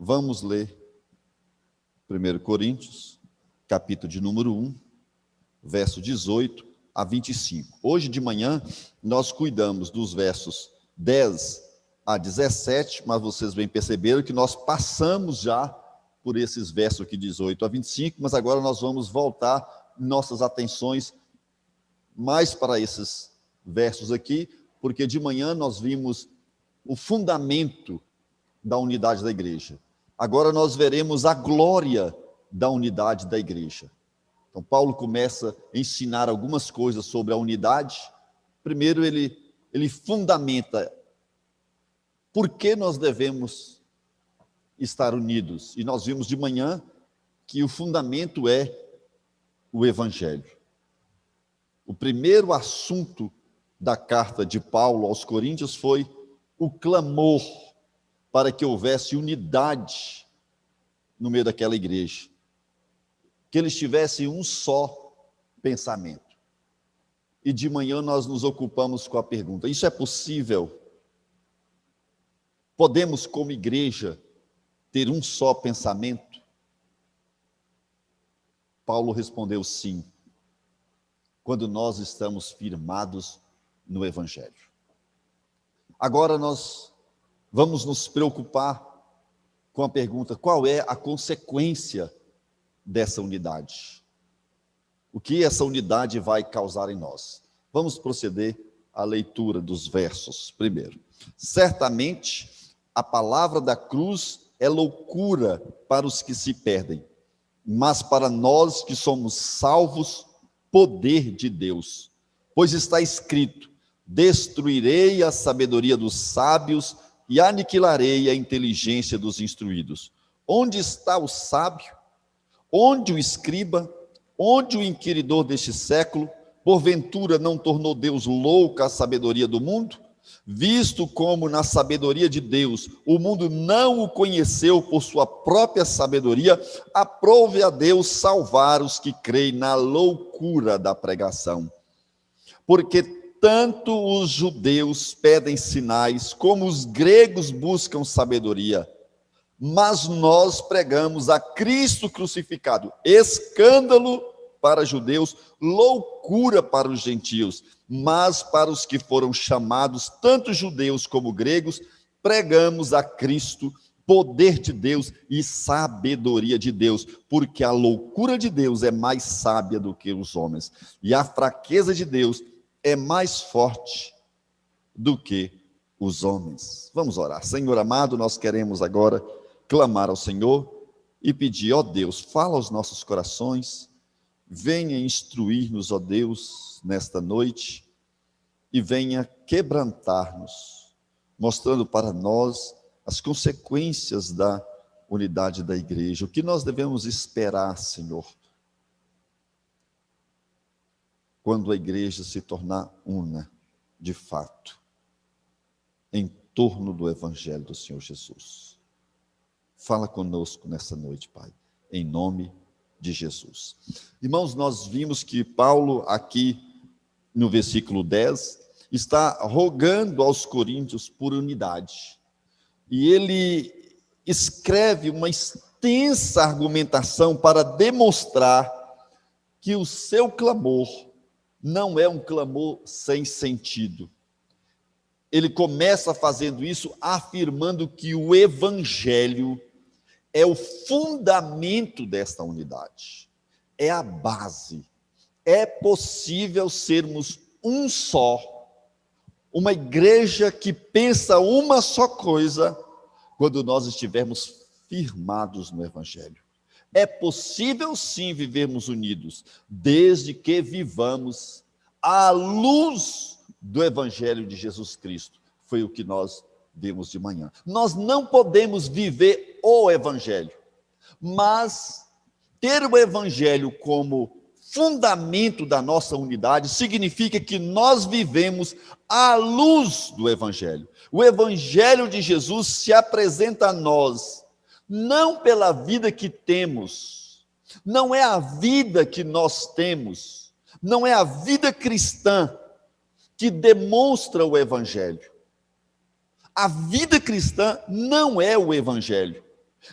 Vamos ler 1 Coríntios, capítulo de número 1, verso 18 a 25. Hoje de manhã nós cuidamos dos versos 10 a 17, mas vocês bem perceberam que nós passamos já por esses versos aqui 18 a 25, mas agora nós vamos voltar nossas atenções mais para esses versos aqui, porque de manhã nós vimos o fundamento da unidade da igreja. Agora nós veremos a glória da unidade da igreja. Então Paulo começa a ensinar algumas coisas sobre a unidade. Primeiro ele fundamenta por que nós devemos estar unidos. E nós vimos de manhã que o fundamento é o evangelho. O primeiro assunto da carta de Paulo aos Coríntios foi o clamor para que houvesse unidade no meio daquela igreja, que eles tivessem um só pensamento. E de manhã nós nos ocupamos com a pergunta: isso é possível? Podemos, como igreja, ter um só pensamento? Paulo respondeu sim, quando nós estamos firmados no evangelho. Agora nós vamos nos preocupar com a pergunta: qual é a consequência dessa unidade? O que essa unidade vai causar em nós? Vamos proceder à leitura dos versos. Primeiro, certamente a palavra da cruz é loucura para os que se perdem, mas para nós que somos salvos, poder de Deus. Pois está escrito: destruirei a sabedoria dos sábios e aniquilarei a inteligência dos instruídos. Onde está o sábio? Onde o escriba? Onde o inquiridor deste século? Porventura não tornou Deus louca a sabedoria do mundo? Visto como na sabedoria de Deus o mundo não o conheceu por sua própria sabedoria, aprove a Deus salvar os que creem na loucura da pregação. Porque tanto os judeus pedem sinais, como os gregos buscam sabedoria. Mas nós pregamos a Cristo crucificado, escândalo para judeus, loucura para os gentios. Mas para os que foram chamados, tanto judeus como gregos, pregamos a Cristo, poder de Deus e sabedoria de Deus, porque a loucura de Deus é mais sábia do que os homens, e a fraqueza de Deus é mais forte do que os homens. Vamos orar. Senhor amado, nós queremos agora clamar ao Senhor e pedir: ó Deus, fala aos nossos corações, venha instruir-nos, ó Deus, nesta noite, e venha quebrantar-nos, mostrando para nós as consequências da unidade da igreja, o que nós devemos esperar, Senhor, quando a igreja se tornar una, de fato, em torno do evangelho do Senhor Jesus. Fala conosco nessa noite, Pai, em nome de Jesus. Irmãos, nós vimos que Paulo aqui no versículo 10 está rogando aos coríntios por unidade. E ele escreve uma extensa argumentação para demonstrar que o seu clamor não é um clamor sem sentido. Ele começa fazendo isso afirmando que o evangelho é o fundamento desta unidade, é a base. É possível sermos um só, uma igreja que pensa uma só coisa, quando nós estivermos firmados no evangelho. É possível sim vivermos unidos, desde que vivamos à luz do evangelho de Jesus Cristo. Foi o que nós vimos de manhã. Nós não podemos viver o evangelho, mas ter o evangelho como fundamento da nossa unidade significa que nós vivemos à luz do evangelho. O evangelho de Jesus se apresenta a nós não pela vida que temos, não é a vida que nós temos, não é a vida cristã que demonstra o evangelho. A vida cristã não é o evangelho.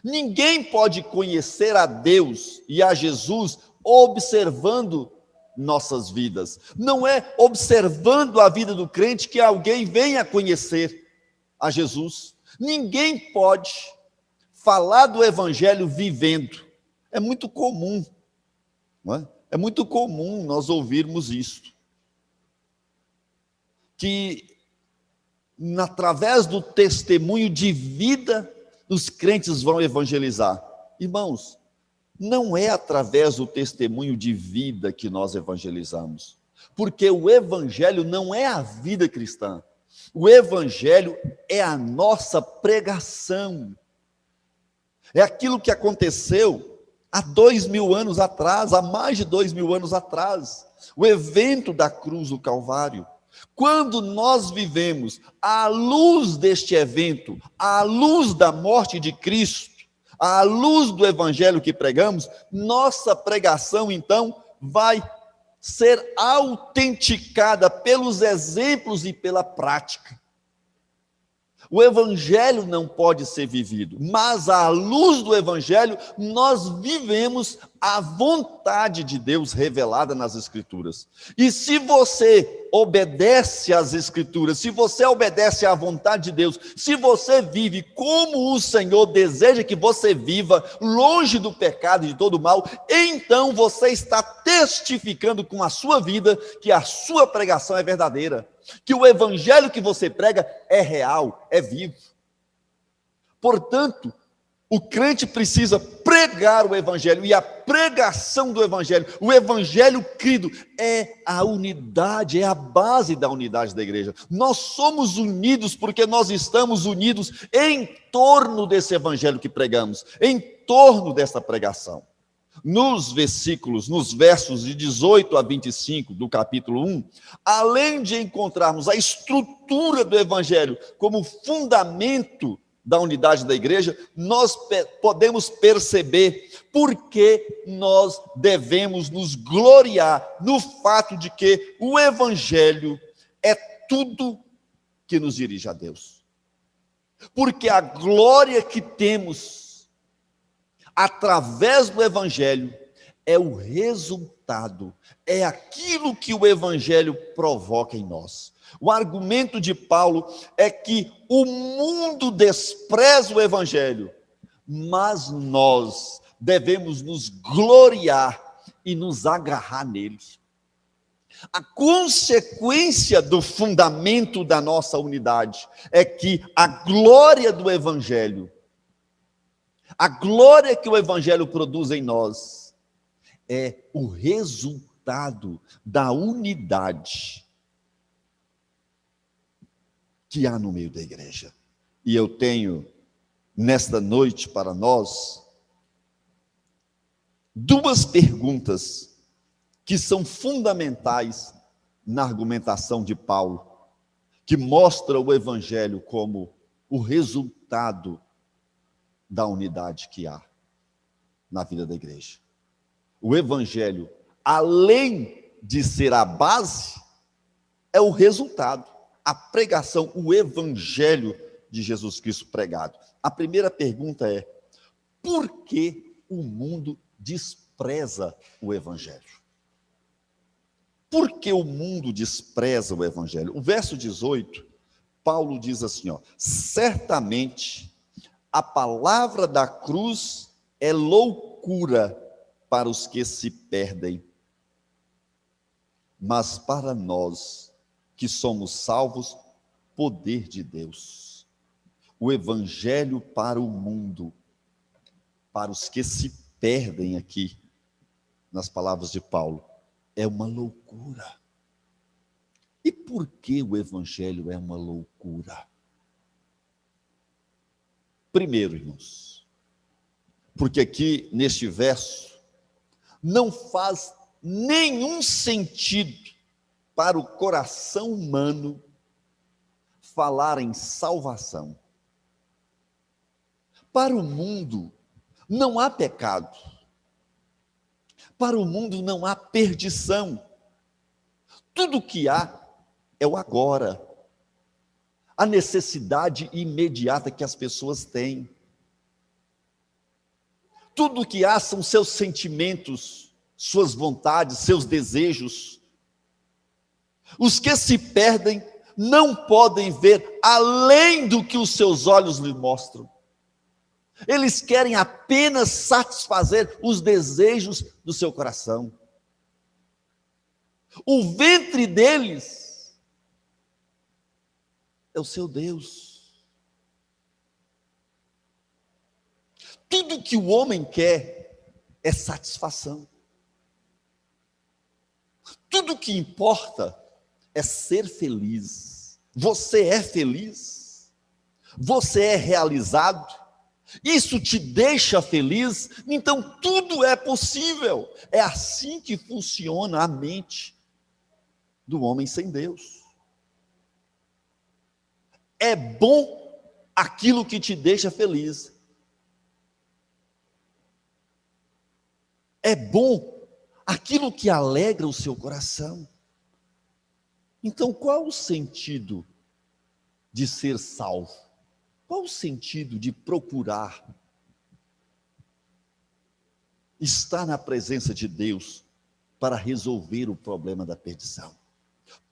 Ninguém pode conhecer a Deus e a Jesus observando nossas vidas. Não é observando a vida do crente que alguém venha conhecer a Jesus. Ninguém pode falar do evangelho vivendo. É muito comum, não é? É muito comum nós ouvirmos isso. Que através do testemunho de vida, os crentes vão evangelizar. Irmãos, não é através do testemunho de vida que nós evangelizamos, porque o evangelho não é a vida cristã, o evangelho é a nossa pregação, é aquilo que aconteceu há 2000 anos atrás, há mais de 2000 anos atrás, o evento da cruz do Calvário. Quando nós vivemos à luz deste evento, à luz da morte de Cristo, à luz do evangelho que pregamos, nossa pregação então vai ser autenticada pelos exemplos e pela prática. O evangelho não pode ser vivido, mas à luz do evangelho nós vivemos a vontade de Deus revelada nas Escrituras. E se você obedece às Escrituras, se você obedece à vontade de Deus, se você vive como o Senhor deseja que você viva, longe do pecado e de todo o mal, então você está testificando com a sua vida que a sua pregação é verdadeira, que o evangelho que você prega é real, é vivo. Portanto, o crente precisa pregar o evangelho, e a pregação do evangelho, o evangelho crido, é a unidade, é a base da unidade da igreja. Nós somos unidos porque nós estamos unidos em torno desse evangelho que pregamos, em torno dessa pregação. Nos versos de 18 a 25 do capítulo 1, além de encontrarmos a estrutura do evangelho como fundamento da unidade da igreja, nós podemos perceber por que nós devemos nos gloriar no fato de que o evangelho é tudo que nos dirige a Deus. Porque a glória que temos através do evangelho é o resultado, é aquilo que o evangelho provoca em nós. O argumento de Paulo é que o mundo despreza o evangelho, mas nós devemos nos gloriar e nos agarrar nele. A consequência do fundamento da nossa unidade é que a glória do evangelho, a glória que o evangelho produz em nós, é o resultado da unidade que há no meio da igreja. E eu tenho, nesta noite, para nós, duas perguntas que são fundamentais na argumentação de Paulo, que mostra o evangelho como o resultado da unidade que há na vida da igreja. O evangelho, além de ser a base, é o resultado, a pregação, o evangelho de Jesus Cristo pregado. A primeira pergunta é: por que o mundo despreza o evangelho? Por que o mundo despreza o evangelho? O verso 18, Paulo diz assim, certamente a palavra da cruz é loucura para os que se perdem, mas para nós que somos salvos, poder de Deus. O evangelho para o mundo, para os que se perdem aqui, nas palavras de Paulo, é uma loucura. E por que o evangelho é uma loucura? Primeiro, irmãos, porque aqui neste verso não faz nenhum sentido para o coração humano falar em salvação. Para o mundo não há pecado. Para o mundo não há perdição. Tudo que há é o agora. A necessidade imediata que as pessoas têm. Tudo que há são seus sentimentos, suas vontades, seus desejos. Os que se perdem não podem ver além do que os seus olhos lhe mostram. Eles querem apenas satisfazer os desejos do seu coração. O ventre deles é o seu Deus. Tudo que o homem quer é satisfação. Tudo que importa é ser feliz. Você é feliz? Você é realizado? Isso te deixa feliz? Então tudo é possível. É assim que funciona a mente do homem sem Deus. É bom aquilo que te deixa feliz. É bom aquilo que alegra o seu coração. Então, qual o sentido de ser salvo? Qual o sentido de procurar estar na presença de Deus para resolver o problema da perdição?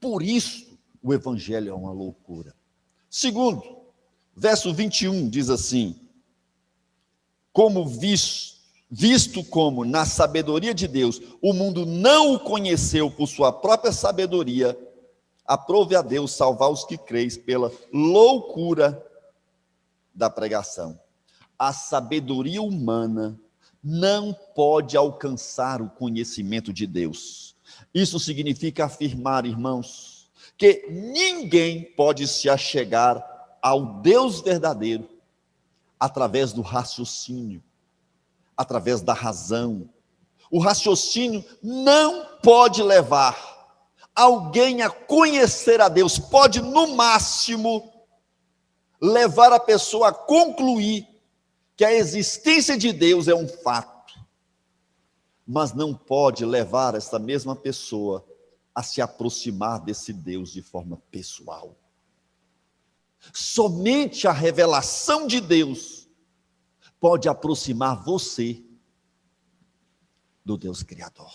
Por isso, o Evangelho é uma loucura. Segundo, verso 21 diz assim: como visto como na sabedoria de Deus o mundo não o conheceu por sua própria sabedoria, aprove a Deus salvar os que creem pela loucura da pregação. A sabedoria humana não pode alcançar o conhecimento de Deus. Isso significa afirmar, irmãos, que ninguém pode se achegar ao Deus verdadeiro através do raciocínio, através da razão. O raciocínio não pode levar alguém a conhecer a Deus. Pode, no máximo, levar a pessoa a concluir que a existência de Deus é um fato, mas não pode levar essa mesma pessoa a se aproximar desse Deus de forma pessoal. Somente a revelação de Deus pode aproximar você do Deus Criador.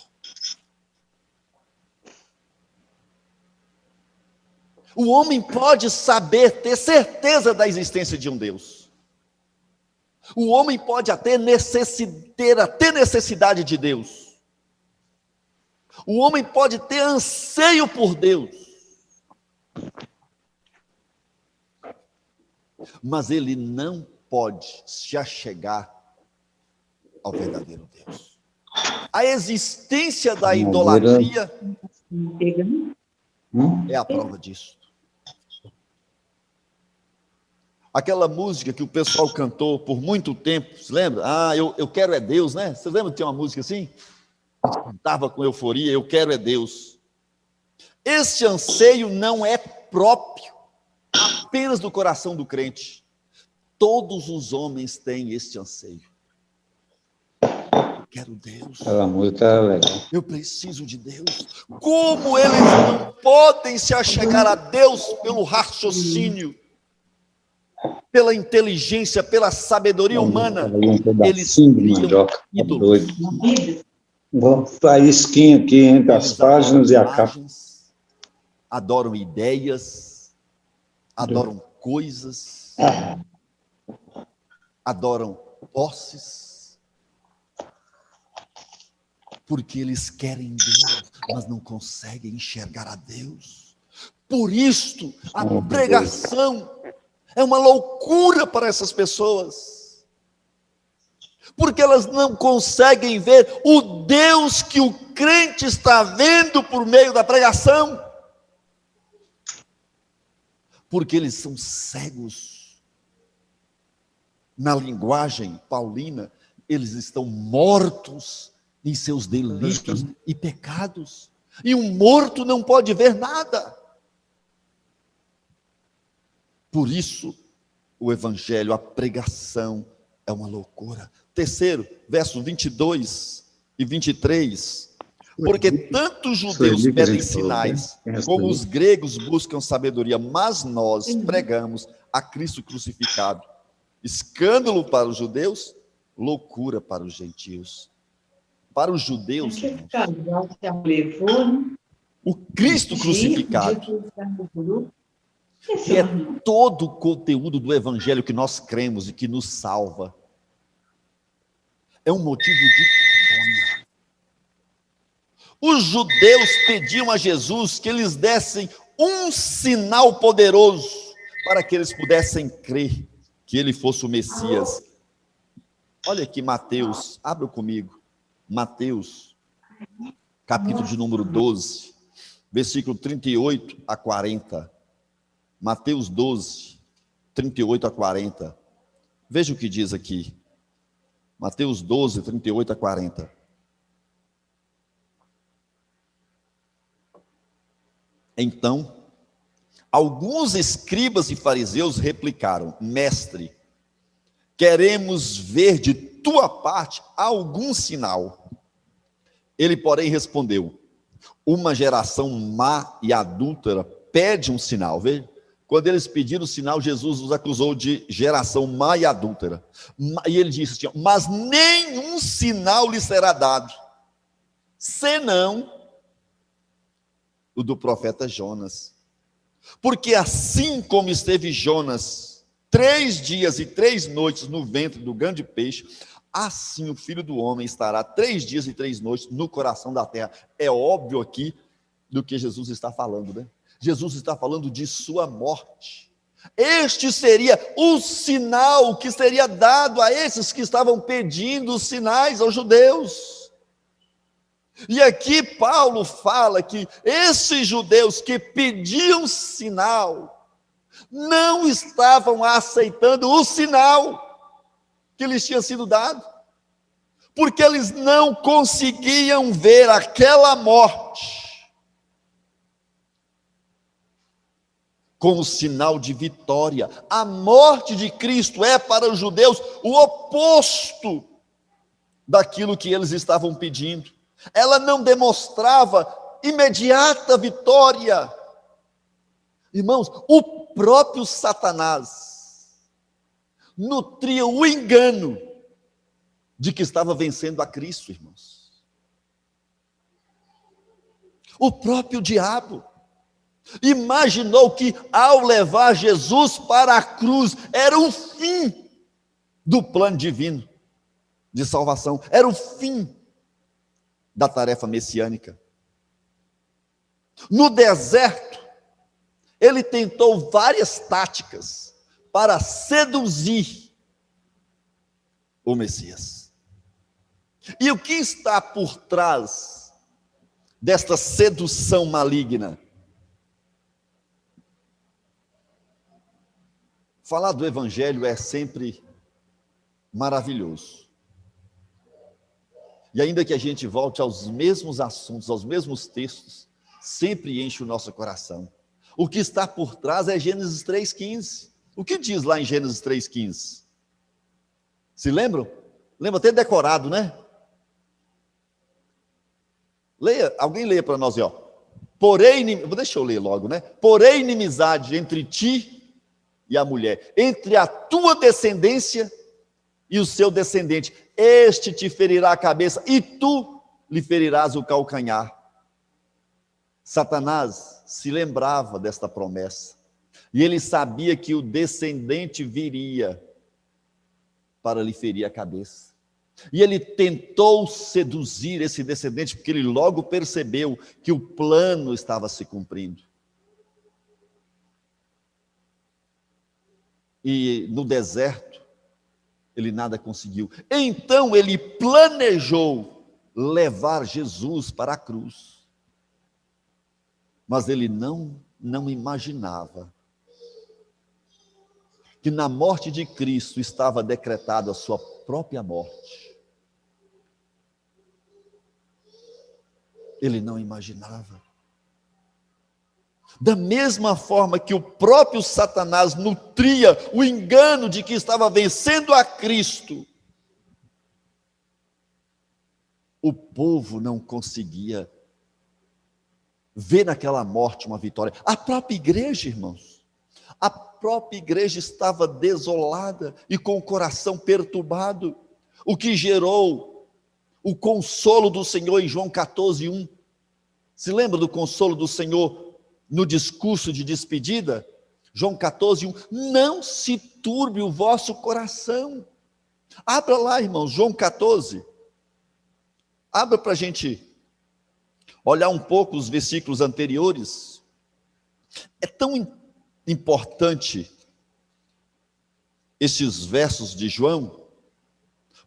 O homem pode saber, ter certeza da existência de um Deus. O homem pode ter necessidade de Deus. O homem pode ter anseio por Deus. Mas ele não pode se achegar ao verdadeiro Deus. A existência da idolatria é a prova disso. Aquela música que o pessoal cantou por muito tempo, se lembra? Eu quero é Deus, né? Você lembra que tem uma música assim? Cantava com euforia, eu quero é Deus. Esse anseio não é próprio apenas do coração do crente. Todos os homens têm este anseio. Eu quero Deus. Aquela música é legal. Eu preciso de Deus. Como eles não podem se achegar a Deus pelo raciocínio, pela inteligência, pela sabedoria humana, eles criam ídolos. Vamos sair esquinho aqui entre as páginas e a capa. Adoram ideias, adoram coisas, adoram posses, porque eles querem Deus, mas não conseguem enxergar a Deus. Por isso, a pregação é uma loucura para essas pessoas, porque elas não conseguem ver o Deus que o crente está vendo por meio da pregação, porque eles são cegos. Na linguagem paulina, eles estão mortos em seus delitos e pecados, e um morto não pode ver nada. Por isso, o evangelho, a pregação é uma loucura. Terceiro, verso 22 e 23. Porque tanto os judeus pedem sinais, como os gregos buscam sabedoria, mas nós pregamos a Cristo crucificado. Escândalo para os judeus, loucura para os gentios. Para os judeus, irmãos, o Cristo crucificado, que é todo o conteúdo do evangelho que nós cremos e que nos salva, é um motivo de vergonha. Os judeus pediam a Jesus que eles dessem um sinal poderoso para que eles pudessem crer que ele fosse o Messias. Olha aqui Mateus, abra comigo, Mateus, capítulo de número 12, versículo 38 a 40. Mateus 12, 38 a 40. Veja o que diz aqui. Mateus 12, 38 a 40. Então, alguns escribas e fariseus replicaram: Mestre, queremos ver de tua parte algum sinal. Ele, porém, respondeu: uma geração má e adúltera pede um sinal. Veja, quando eles pediram o sinal, Jesus os acusou de geração má e adúltera. E ele disse assim: mas nenhum sinal lhe será dado, senão o do profeta Jonas. Porque assim como esteve Jonas 3 dias e 3 noites no ventre do grande peixe, assim o Filho do Homem estará 3 dias e 3 noites no coração da terra. É óbvio aqui do que Jesus está falando, né? Jesus está falando de sua morte. Este seria o sinal que seria dado a esses que estavam pedindo os sinais aos judeus. E aqui Paulo fala que esses judeus que pediam sinal, não estavam aceitando o sinal que lhes tinha sido dado, porque eles não conseguiam ver aquela morte com o sinal de vitória. A morte de Cristo é para os judeus o oposto daquilo que eles estavam pedindo. Ela não demonstrava imediata vitória. Irmãos, o próprio Satanás nutria o engano de que estava vencendo a Cristo, irmãos. O próprio diabo imaginou que ao levar Jesus para a cruz, era o fim do plano divino de salvação, era o fim da tarefa messiânica. No deserto, ele tentou várias táticas para seduzir o Messias. E o que está por trás desta sedução maligna? Falar do Evangelho é sempre maravilhoso. E ainda que a gente volte aos mesmos assuntos, aos mesmos textos, sempre enche o nosso coração. O que está por trás é Gênesis 3,15. O que diz lá em Gênesis 3,15? Se lembram? Lembra até decorado, né? Leia, alguém leia para nós aí, ó. Deixa eu ler logo, né? Porém, inimizade entre ti e a mulher, entre a tua descendência e o seu descendente, este te ferirá a cabeça e tu lhe ferirás o calcanhar. Satanás se lembrava desta promessa, e ele sabia que o descendente viria para lhe ferir a cabeça. E ele tentou seduzir esse descendente, porque ele logo percebeu que o plano estava se cumprindo. E no deserto, ele nada conseguiu. Então ele planejou levar Jesus para a cruz. Mas ele não imaginava que na morte de Cristo estava decretada a sua própria morte. Ele não imaginava. Da mesma forma que o próprio Satanás nutria o engano de que estava vencendo a Cristo, o povo não conseguia ver naquela morte uma vitória. A própria igreja, irmãos, a própria igreja estava desolada e com o coração perturbado. o que gerou o consolo do Senhor em João 14:1. Se lembra do consolo do Senhor no discurso de despedida? João 14:1. Não se turbe o vosso coração. Abra lá, irmãos, João 14. Abra para a gente olhar um pouco os versículos anteriores. É tão importante esses versos de João.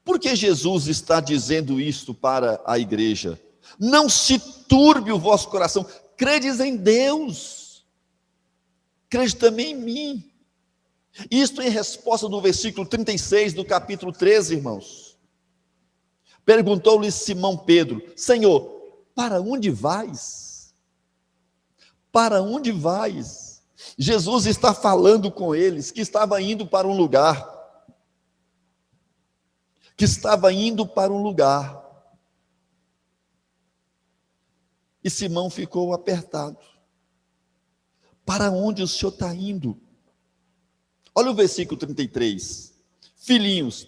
Por que Jesus está dizendo isto para a igreja? Não se turbe o vosso coração. Credes em Deus. Crede também em mim. Isto em resposta do versículo 36 do capítulo 13, irmãos. Perguntou-lhe Simão Pedro: Senhor, para onde vais? Para onde vais? Jesus está falando com eles que estava indo para um lugar. Que estava indo para um lugar. E Simão ficou apertado. Para onde o Senhor está indo? Olha o versículo 33. Filhinhos,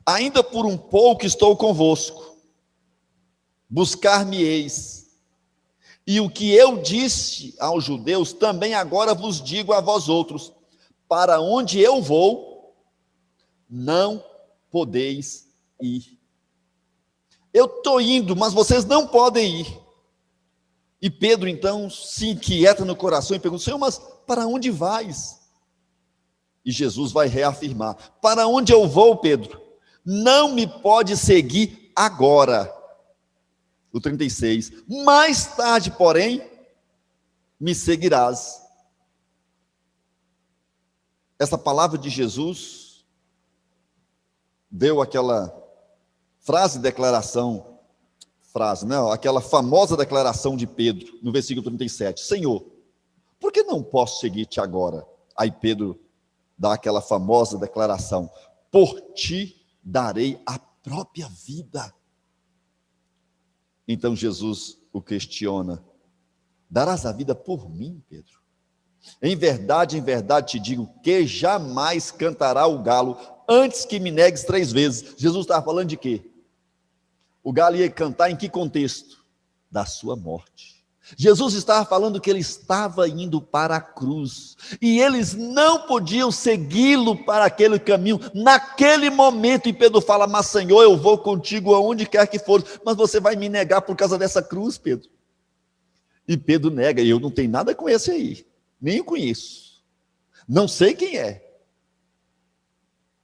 ainda por um pouco estou convosco. Buscar-me-eis. E o que eu disse aos judeus, também agora vos digo a vós outros: para onde eu vou, não podeis ir. Eu estou indo, mas vocês não podem ir. E Pedro então se inquieta no coração e pergunta: Senhor, mas para onde vais? E Jesus vai reafirmar: para onde eu vou, Pedro? Não me pode seguir agora. O 36. Mais tarde, porém, me seguirás. Essa palavra de Jesus deu aquela aquela famosa declaração de Pedro, no versículo 37. Senhor, por que não posso seguir-te agora? Aí Pedro dá aquela famosa declaração: por ti darei a própria vida. Então Jesus o questiona: darás a vida por mim, Pedro? Em verdade te digo que jamais cantará o galo antes que me negues 3 vezes. Jesus estava falando de quê? O galo ia cantar em que contexto? Da sua morte. Jesus estava falando que ele estava indo para a cruz, e eles não podiam segui-lo para aquele caminho, naquele momento, e Pedro fala: mas Senhor, eu vou contigo aonde quer que for, mas você vai me negar por causa dessa cruz, Pedro? E Pedro nega: eu não tenho nada com esse aí, nem o conheço, não sei quem é.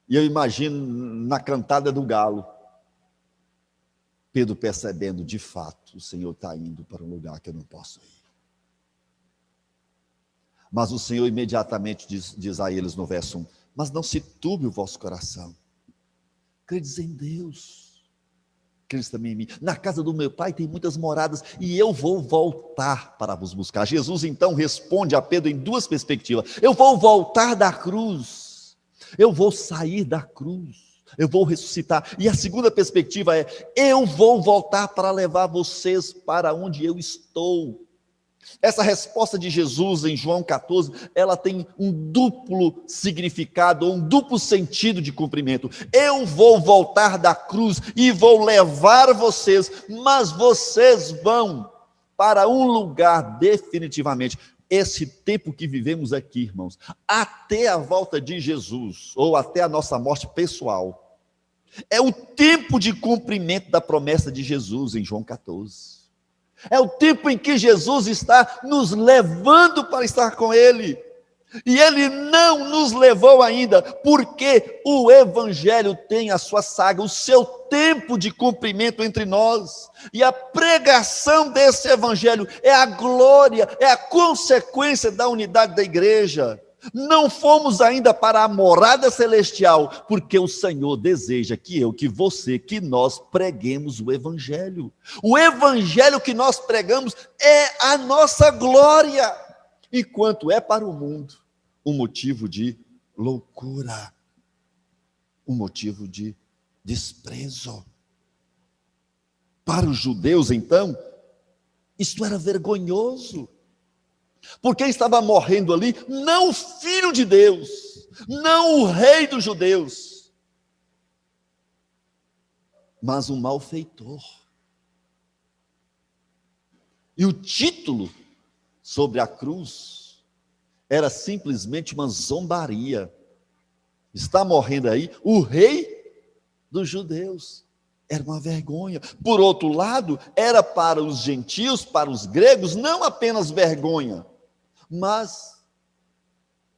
E eu imagino na cantada do galo, Pedro percebendo: de fato, o Senhor está indo para um lugar que eu não posso ir. Mas o Senhor imediatamente diz a eles no verso 1: mas não se turbe o vosso coração. Credes em Deus, credes também em mim. Na casa do meu Pai tem muitas moradas, e eu vou voltar para vos buscar. Jesus então responde a Pedro em 2 perspectivas: eu vou voltar da cruz, eu vou sair da cruz, eu vou ressuscitar. E a segunda perspectiva é: eu vou voltar para levar vocês para onde eu estou. Essa resposta de Jesus em João 14, ela tem um duplo significado, um duplo sentido de cumprimento. Eu vou voltar da cruz e vou levar vocês, mas vocês vão para um lugar definitivamente. Esse tempo que vivemos aqui, irmãos, até a volta de Jesus, ou até a nossa morte pessoal, é o tempo de cumprimento da promessa de Jesus em João 14. É o tempo em que Jesus está nos levando para estar com Ele. E Ele não nos levou ainda, porque o Evangelho tem a sua saga, o seu tempo de cumprimento entre nós. E a pregação desse Evangelho é a glória, é a consequência da unidade da igreja. Não fomos ainda para a morada celestial, porque o Senhor deseja que você, que nós preguemos o Evangelho. O Evangelho que nós pregamos é a nossa glória, enquanto é para o mundo um motivo de loucura, um motivo de desprezo. Para os judeus, então, isso era vergonhoso. Porque estava morrendo ali, não o Filho de Deus, não o Rei dos judeus, mas um malfeitor. E o título sobre a cruz era simplesmente uma zombaria. Está morrendo aí o rei dos judeus. Era uma vergonha. Por outro lado, era para os gentios, para os gregos, não apenas vergonha, mas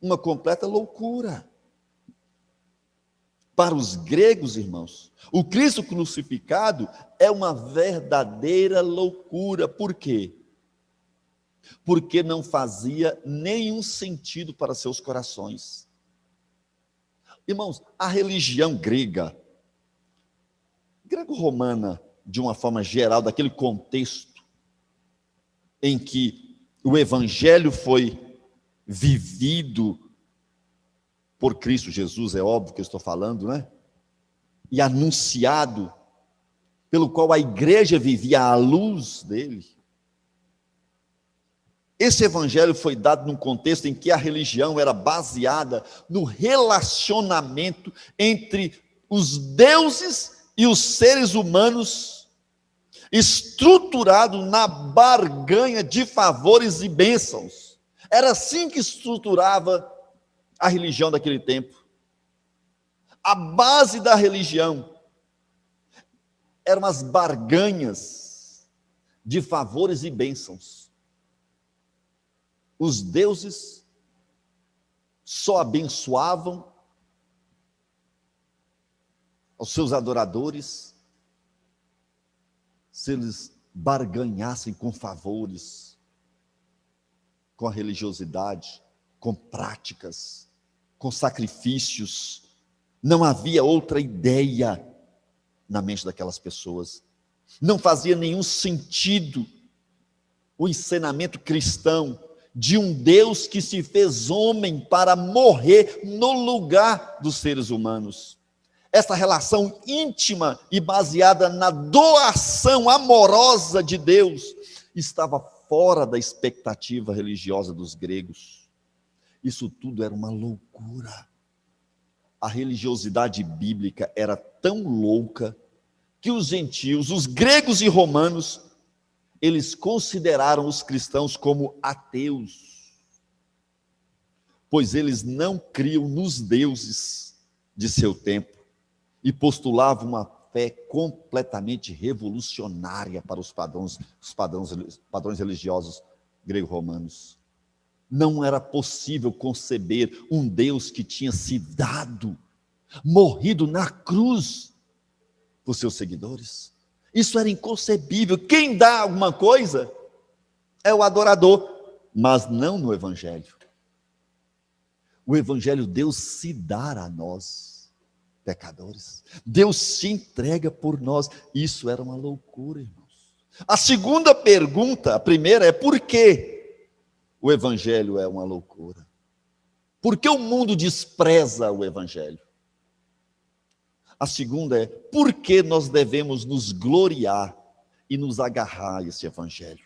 uma completa loucura. Para os gregos, irmãos, o Cristo crucificado é uma verdadeira loucura. Por quê? Porque não fazia nenhum sentido para seus corações. Irmãos, a religião grego-romana, de uma forma geral, daquele contexto em que o evangelho foi vivido por Cristo Jesus, é óbvio que eu estou falando, né? E anunciado, pelo qual a igreja vivia à luz dele. Esse evangelho foi dado num contexto em que a religião era baseada no relacionamento entre os deuses e os seres humanos, estruturado na barganha de favores e bênçãos. Era assim que estruturava a religião daquele tempo. A base da religião eram as barganhas de favores e bênçãos. Os deuses só abençoavam aos seus adoradores se eles barganhassem com favores, com a religiosidade, com práticas, com sacrifícios. Não havia outra ideia na mente daquelas pessoas. Não fazia nenhum sentido o ensinamento cristão de um Deus que se fez homem para morrer no lugar dos seres humanos. Essa relação íntima e baseada na doação amorosa de Deus estava fora da expectativa religiosa dos gregos. Isso tudo era uma loucura. A religiosidade bíblica era tão louca que os gentios, os gregos e romanos, eles consideraram os cristãos como ateus, pois eles não criam nos deuses de seu tempo e postulavam uma fé completamente revolucionária para os padrões religiosos grego-romanos. Não era possível conceber um Deus que tinha se dado, morrido na cruz por seus seguidores. Isso era inconcebível. Quem dá alguma coisa é o adorador, mas não no Evangelho. O Evangelho, Deus se dá a nós, pecadores. Deus se entrega por nós. Isso era uma loucura, irmãos. A segunda pergunta, a primeira é por quê o Evangelho é uma loucura? Por que o mundo despreza o Evangelho? A segunda é, por que nós devemos nos gloriar e nos agarrar a esse Evangelho?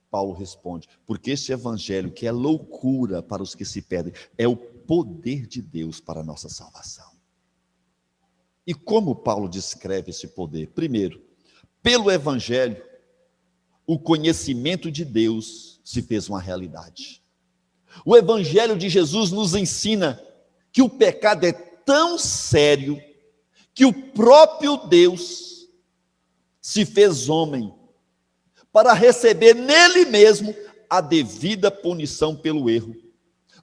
Paulo responde, porque esse Evangelho, que é loucura para os que se perdem, é o poder de Deus para a nossa salvação. E como Paulo descreve esse poder? Primeiro, pelo Evangelho, o conhecimento de Deus se fez uma realidade. O Evangelho de Jesus nos ensina que o pecado é tão sério que o próprio Deus se fez homem para receber nele mesmo a devida punição pelo erro.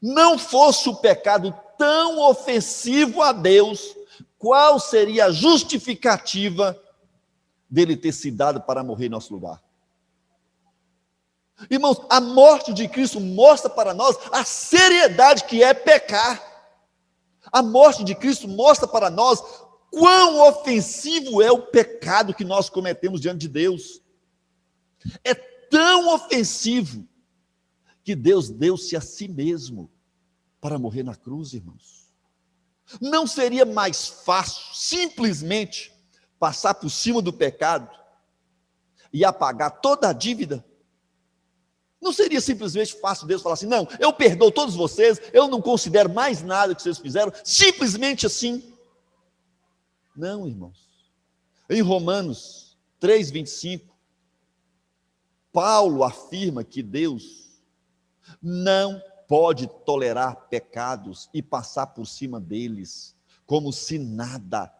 Não fosse o pecado tão ofensivo a Deus, qual seria a justificativa dele ter se dado para morrer em nosso lugar? Irmãos, a morte de Cristo mostra para nós a seriedade que é pecar. A morte de Cristo mostra para nós quão ofensivo é o pecado que nós cometemos diante de Deus. É tão ofensivo que Deus deu-se a si mesmo para morrer na cruz, irmãos. Não seria mais fácil simplesmente passar por cima do pecado e apagar toda a dívida? Não seria simplesmente fácil Deus falar assim, não, eu perdoo todos vocês, eu não considero mais nada que vocês fizeram, simplesmente assim? Não, irmãos. Em Romanos 3:25, Paulo afirma que Deus não pode tolerar pecados e passar por cima deles, como se nada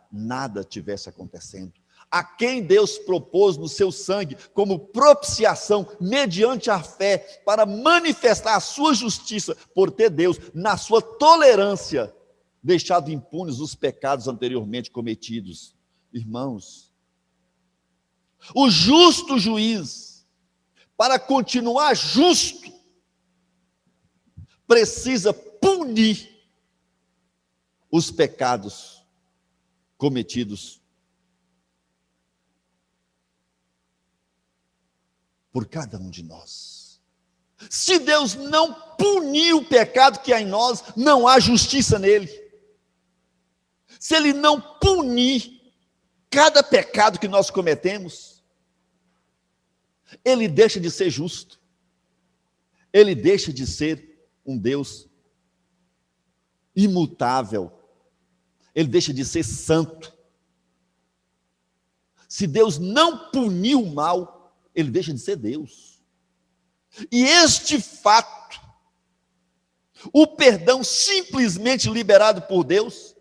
tivesse acontecendo. A quem Deus propôs no seu sangue como propiciação, mediante a fé, para manifestar a sua justiça, por ter Deus, na sua tolerância, deixado impunes os pecados anteriormente cometidos. Irmãos, o justo juiz, para continuar justo, precisa punir os pecados cometidos por cada um de nós. Se Deus não punir o pecado que há em nós, não há justiça nele. Se Ele não punir cada pecado que nós cometemos, Ele deixa de ser justo. Ele deixa de ser um Deus imutável. Ele deixa de ser santo. Se Deus não punir o mal, Ele deixa de ser Deus. E este fato, o perdão simplesmente liberado por Deus,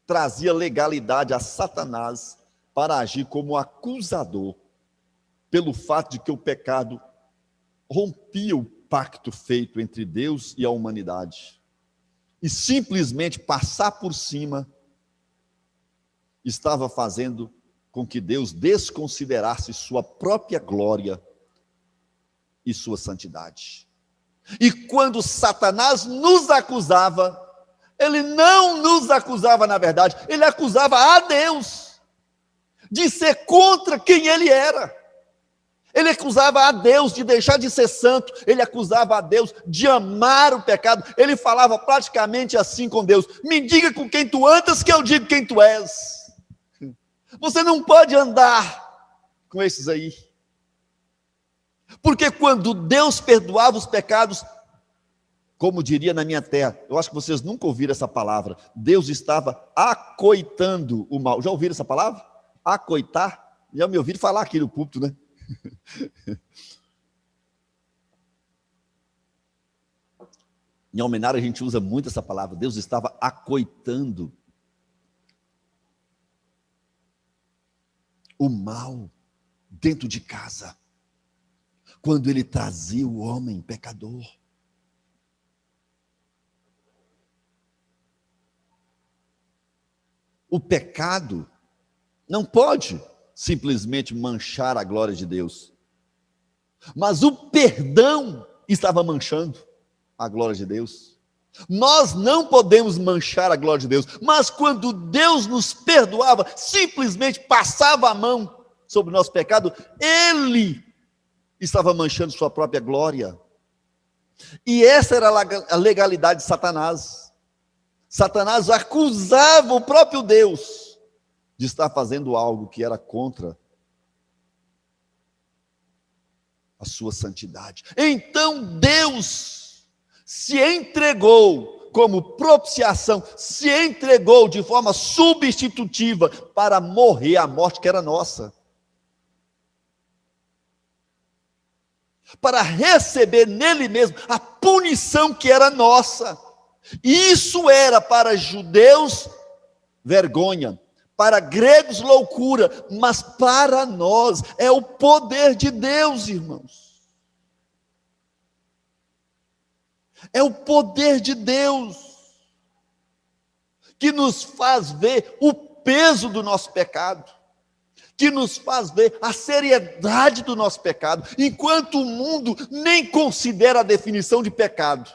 trazia legalidade a Satanás para agir como acusador, pelo fato de que o pecado rompia o pacto feito entre Deus e a humanidade. E simplesmente passar por cima estava fazendo com que Deus desconsiderasse sua própria glória e sua santidade. E quando Satanás nos acusava, ele não nos acusava na verdade, ele acusava a Deus de ser contra quem ele era. Ele acusava a Deus de deixar de ser santo, ele acusava a Deus de amar o pecado. Ele falava praticamente assim com Deus: me diga com quem tu andas, que eu digo quem tu és. Você não pode andar com esses aí. Porque quando Deus perdoava os pecados, como diria na minha terra, eu acho que vocês nunca ouviram essa palavra, Deus estava acoitando o mal. Já ouviram essa palavra? Acoitar? Já me ouviram falar aqui no púlpito, né? Em Almenara a gente usa muito essa palavra. Deus estava acoitando o mal dentro de casa, quando ele trazia o homem pecador. O pecado não pode simplesmente manchar a glória de Deus, mas o perdão estava manchando a glória de Deus. Nós não podemos manchar a glória de Deus, mas quando Deus nos perdoava, simplesmente passava a mão sobre o nosso pecado, Ele estava manchando sua própria glória. E essa era a legalidade de Satanás. Satanás acusava o próprio Deus de estar fazendo algo que era contra a sua santidade. Então Deus se entregou como propiciação, se entregou de forma substitutiva para morrer a morte que era nossa, para receber nele mesmo a punição que era nossa. E isso era para judeus vergonha, para gregos loucura, mas para nós é o poder de Deus, irmãos. É o poder de Deus que nos faz ver o peso do nosso pecado, que nos faz ver a seriedade do nosso pecado, enquanto o mundo nem considera a definição de pecado.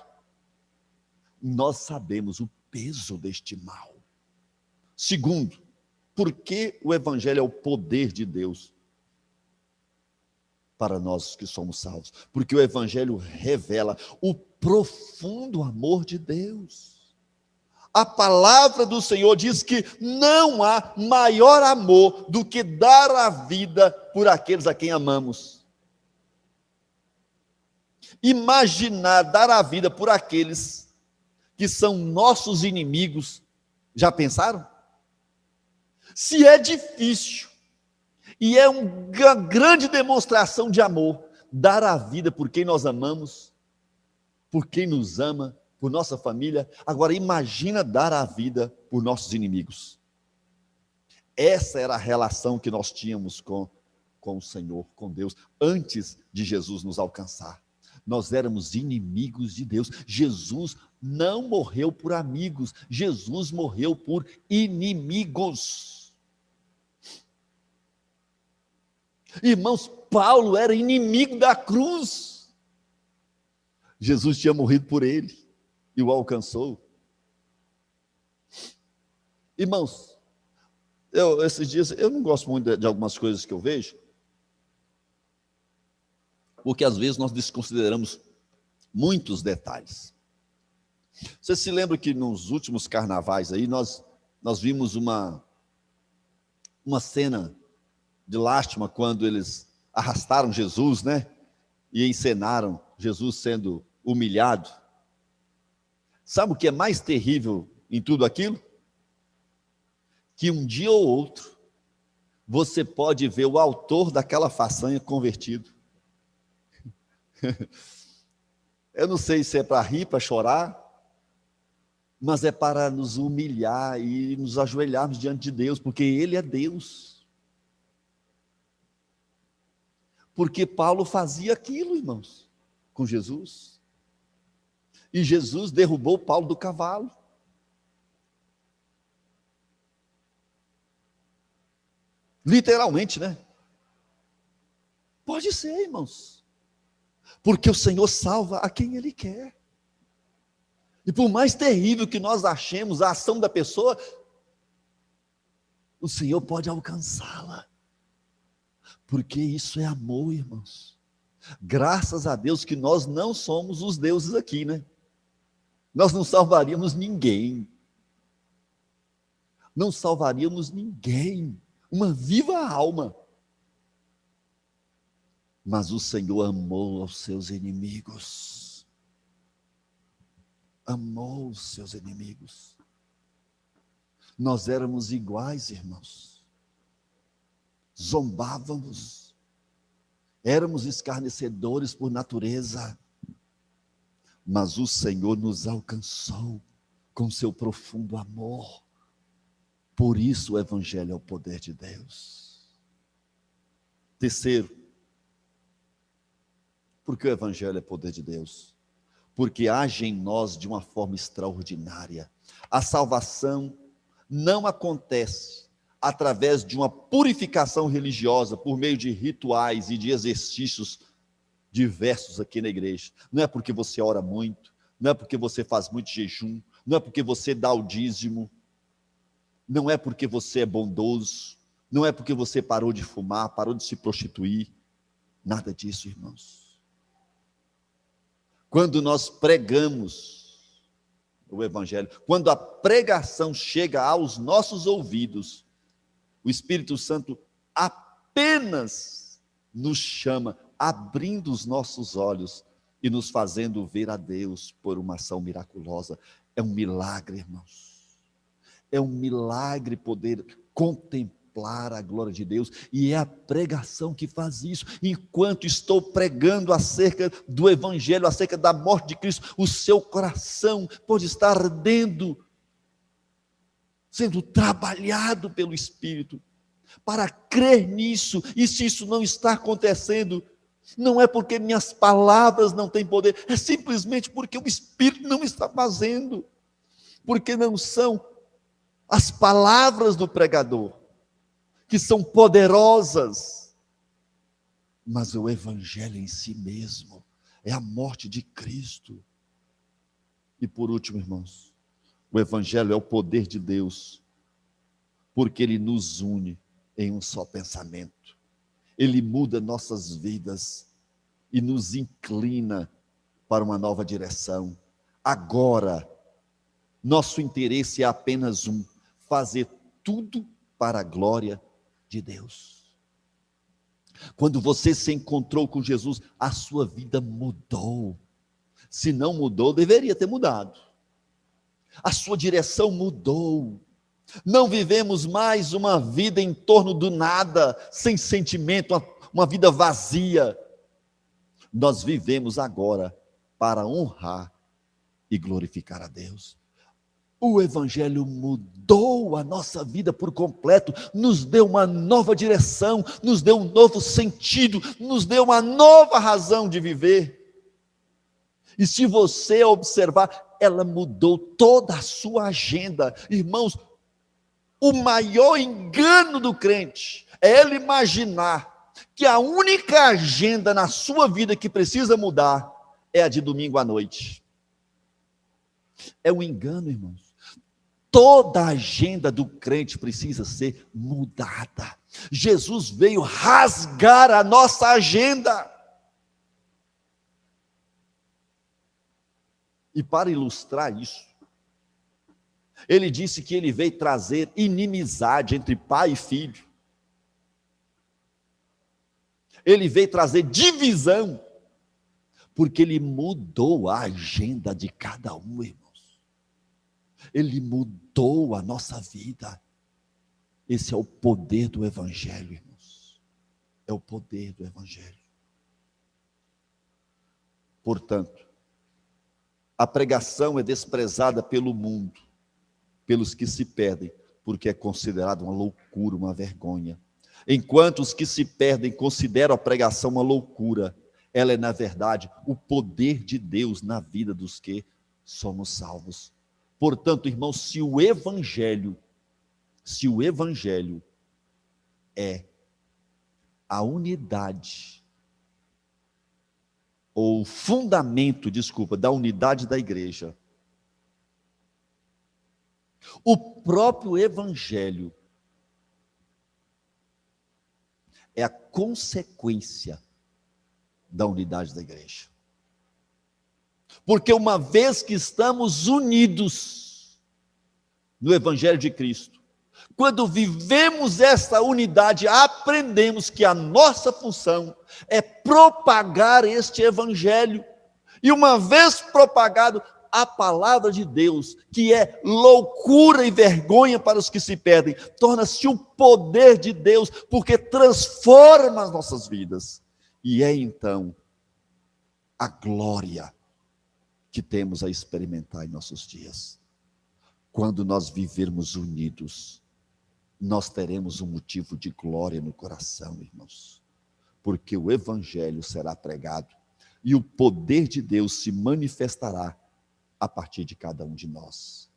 Nós sabemos o peso deste mal. Segundo, porque o Evangelho é o poder de Deus para nós que somos salvos? Porque o Evangelho revela o profundo amor de Deus. A palavra do Senhor diz que não há maior amor do que dar a vida por aqueles a quem amamos. Imaginar dar a vida por aqueles que são nossos inimigos, já pensaram? Se é difícil, e é uma grande demonstração de amor, dar a vida por quem nós amamos, por quem nos ama, por nossa família. Agora imagina dar a vida por nossos inimigos. Essa era a relação que nós tínhamos com o Senhor, com Deus, antes de Jesus nos alcançar. Nós éramos inimigos de Deus. Jesus não morreu por amigos, Jesus morreu por inimigos. Irmãos, Paulo era inimigo da cruz. Jesus tinha morrido por ele e o alcançou. Irmãos, esses dias, eu não gosto muito de algumas coisas que eu vejo, porque às vezes nós desconsideramos muitos detalhes. Você se lembra que nos últimos carnavais aí, nós vimos uma cena de lástima quando eles arrastaram Jesus, né? E encenaram Jesus sendo humilhado. Sabe o que é mais terrível em tudo aquilo? Que um dia ou outro, você pode ver o autor daquela façanha convertido. Eu não sei se é para rir, para chorar, mas é para nos humilhar e nos ajoelharmos diante de Deus, porque Ele é Deus. Porque Paulo fazia aquilo, irmãos, com Jesus. E Jesus derrubou Paulo do cavalo. Literalmente, né? Pode ser, irmãos. Porque o Senhor salva a quem Ele quer. E por mais terrível que nós achemos a ação da pessoa, o Senhor pode alcançá-la. Porque isso é amor, irmãos. Graças a Deus que nós não somos os deuses aqui, né? Nós não salvaríamos ninguém. Não salvaríamos ninguém. Uma viva alma. Mas o Senhor amou aos seus inimigos. Amou os seus inimigos. Nós éramos iguais, irmãos. Zombávamos. Éramos escarnecedores por natureza. Mas o Senhor nos alcançou com seu profundo amor. Por isso o Evangelho é o poder de Deus. Terceiro, porque o Evangelho é poder de Deus? Porque age em nós de uma forma extraordinária. A salvação não acontece através de uma purificação religiosa, por meio de rituais e de exercícios diversos aqui na igreja. Não é porque você ora muito, não é porque você faz muito jejum, não é porque você dá o dízimo, não é porque você é bondoso, não é porque você parou de fumar, parou de se prostituir. Nada disso, irmãos. Quando nós pregamos o Evangelho, quando a pregação chega aos nossos ouvidos, o Espírito Santo apenas nos chama, abrindo os nossos olhos e nos fazendo ver a Deus por uma ação miraculosa. É um milagre, irmãos. É um milagre poder contemplar a glória de Deus, e é a pregação que faz isso. Enquanto estou pregando acerca do Evangelho, acerca da morte de Cristo, o seu coração pode estar ardendo, sendo trabalhado pelo Espírito, para crer nisso. E se isso não está acontecendo, não é porque minhas palavras não têm poder, é simplesmente porque o Espírito não está fazendo, porque não são as palavras do pregador que são poderosas, mas o Evangelho em si mesmo é a morte de Cristo. E por último, irmãos, o Evangelho é o poder de Deus, porque ele nos une em um só pensamento. Ele muda nossas vidas e nos inclina para uma nova direção. Agora, nosso interesse é apenas um: fazer tudo para a glória de Deus. Quando você se encontrou com Jesus, a sua vida mudou. Se não mudou, deveria ter mudado. A sua direção mudou. Não vivemos mais uma vida em torno do nada, sem sentimento, uma vida vazia. Nós vivemos agora para honrar e glorificar a Deus. O Evangelho mudou a nossa vida por completo, nos deu uma nova direção, nos deu um novo sentido, nos deu uma nova razão de viver. E se você observar, ela mudou toda a sua agenda. Irmãos, o maior engano do crente é ele imaginar que a única agenda na sua vida que precisa mudar é a de domingo à noite. É um engano, irmãos. Toda a agenda do crente precisa ser mudada. Jesus veio rasgar a nossa agenda. E para ilustrar isso, ele disse que ele veio trazer inimizade entre pai e filho. Ele veio trazer divisão, porque ele mudou a agenda de cada um, irmãos. Ele mudou a nossa vida. Esse é o poder do Evangelho, irmãos. É o poder do Evangelho. Portanto, a pregação é desprezada pelo mundo, pelos que se perdem, porque é considerado uma loucura, uma vergonha. Enquanto os que se perdem consideram a pregação uma loucura, ela é, na verdade, o poder de Deus na vida dos que somos salvos. Portanto, irmãos, se o Evangelho é a unidade, ou fundamento, da unidade da igreja, o próprio Evangelho é a consequência da unidade da igreja. Porque uma vez que estamos unidos no Evangelho de Cristo, quando vivemos essa unidade, aprendemos que a nossa função é propagar este Evangelho. E uma vez propagado, a palavra de Deus, que é loucura e vergonha para os que se perdem, torna-se o poder de Deus, porque transforma as nossas vidas. E é então a glória que temos a experimentar em nossos dias. Quando nós vivermos unidos, nós teremos um motivo de glória no coração, irmãos, porque o Evangelho será pregado e o poder de Deus se manifestará a partir de cada um de nós.